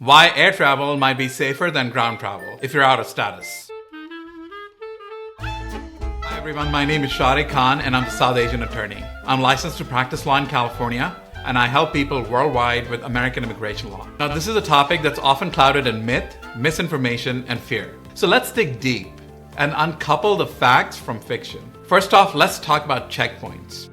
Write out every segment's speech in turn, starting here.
Why air travel might be safer than ground travel if you're out of status. Hi everyone, my name is Shariq and I'm a South Asian attorney. I'm licensed to practice law in California, and I help people worldwide with American immigration law. Now, this is a topic that's often clouded in myth, misinformation, and fear. So let's dig deep and uncouple the facts from fiction. First off, let's talk about checkpoints.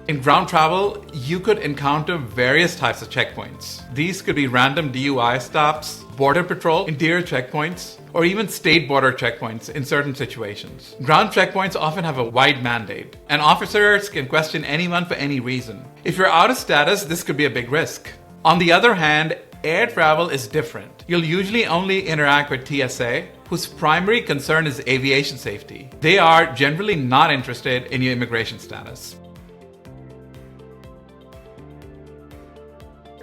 In ground travel, you could encounter various types of checkpoints. These could be random DUI stops, border patrol, interior checkpoints, or even state border checkpoints in certain situations. Ground checkpoints often have a wide mandate, and officers can question anyone for any reason. If you're out of status, this could be a big risk. On the other hand, air travel is different. You'll usually only interact with TSA, whose primary concern is aviation safety. They are generally not interested in your immigration status.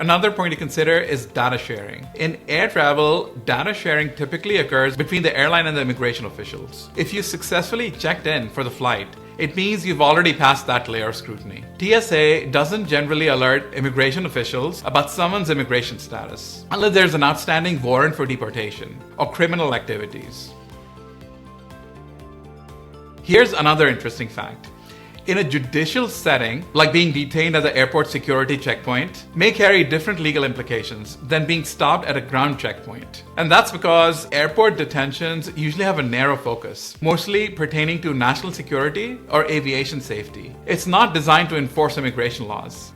Another point to consider is data sharing. In air travel, data sharing typically occurs between the airline and the immigration officials. If you successfully checked in for the flight, it means you've already passed that layer of scrutiny. TSA doesn't generally alert immigration officials about someone's immigration status, unless there's an outstanding warrant for deportation or criminal activities. Here's another interesting fact. In a judicial setting, like being detained at the airport security checkpoint, may carry different legal implications than being stopped at a ground checkpoint. And that's because airport detentions usually have a narrow focus, mostly pertaining to national security or aviation safety. It's not designed to enforce immigration laws.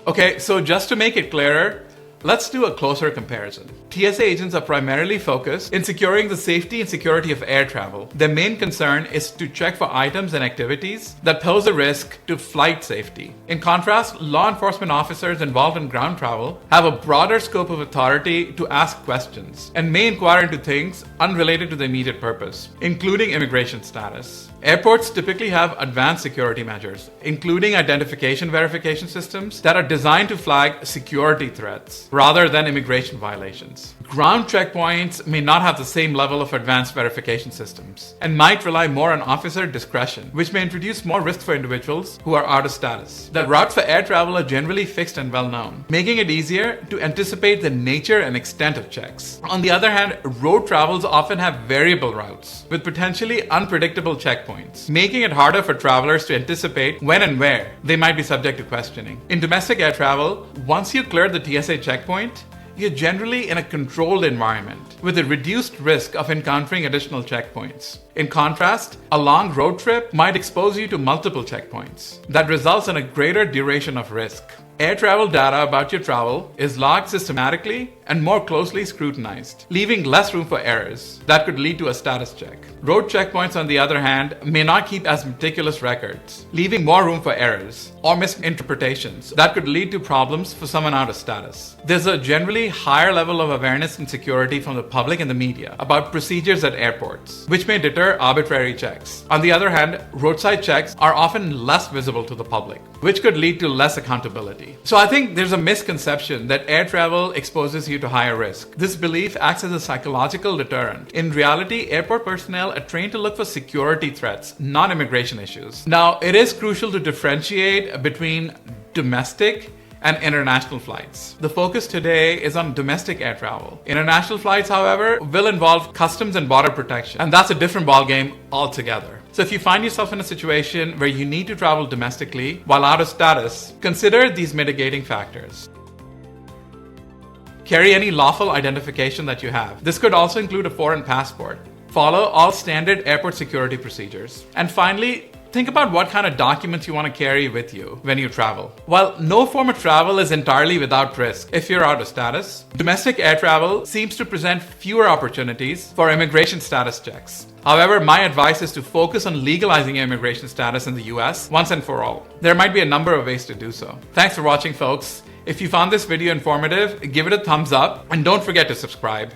Okay, so just to make it clearer, let's do a closer comparison. TSA agents are primarily focused in securing the safety and security of air travel. Their main concern is to check for items and activities that pose a risk to flight safety. In contrast, law enforcement officers involved in ground travel have a broader scope of authority to ask questions and may inquire into things unrelated to the immediate purpose, including immigration status. Airports typically have advanced security measures, including identification verification systems that are designed to flag security threats rather than immigration violations. Ground checkpoints may not have the same level of advanced verification systems and might rely more on officer discretion, which may introduce more risk for individuals who are out of status. The routes for air travel are generally fixed and well known, making it easier to anticipate the nature and extent of checks. On the other hand, road travels often have variable routes with potentially unpredictable checkpoints, making it harder for travelers to anticipate when and where they might be subject to questioning. In domestic air travel, once you clear the TSA checkpoint, you're generally in a controlled environment with a reduced risk of encountering additional checkpoints. In contrast, a long road trip might expose you to multiple checkpoints that results in a greater duration of risk. Air travel data about your travel is logged systematically and more closely scrutinized, leaving less room for errors that could lead to a status check. Road checkpoints, on the other hand, may not keep as meticulous records, leaving more room for errors or misinterpretations that could lead to problems for someone out of status. There's a generally higher level of awareness and security from the public and the media about procedures at airports, which may deter arbitrary checks. On the other hand, roadside checks are often less visible to the public, which could lead to less accountability. So I think there's a misconception that air travel exposes you to higher risk. This belief acts as a psychological deterrent. In reality, airport personnel are trained to look for security threats, not immigration issues. Now, it is crucial to differentiate between domestic and international flights. The focus today is on domestic air travel. International flights, however, will involve customs and border protection, and that's a different ballgame altogether. So if you find yourself in a situation where you need to travel domestically while out of status, consider these mitigating factors. Carry any lawful identification that you have. This could also include a foreign passport. Follow all standard airport security procedures. And finally, think about what kind of documents you want to carry with you when you travel. While no form of travel is entirely without risk if you're out of status, domestic air travel seems to present fewer opportunities for immigration status checks. However, my advice is to focus on legalizing your immigration status in the US once and for all. There might be a number of ways to do so. Thanks for watching, folks. If you found this video informative, give it a thumbs up and don't forget to subscribe.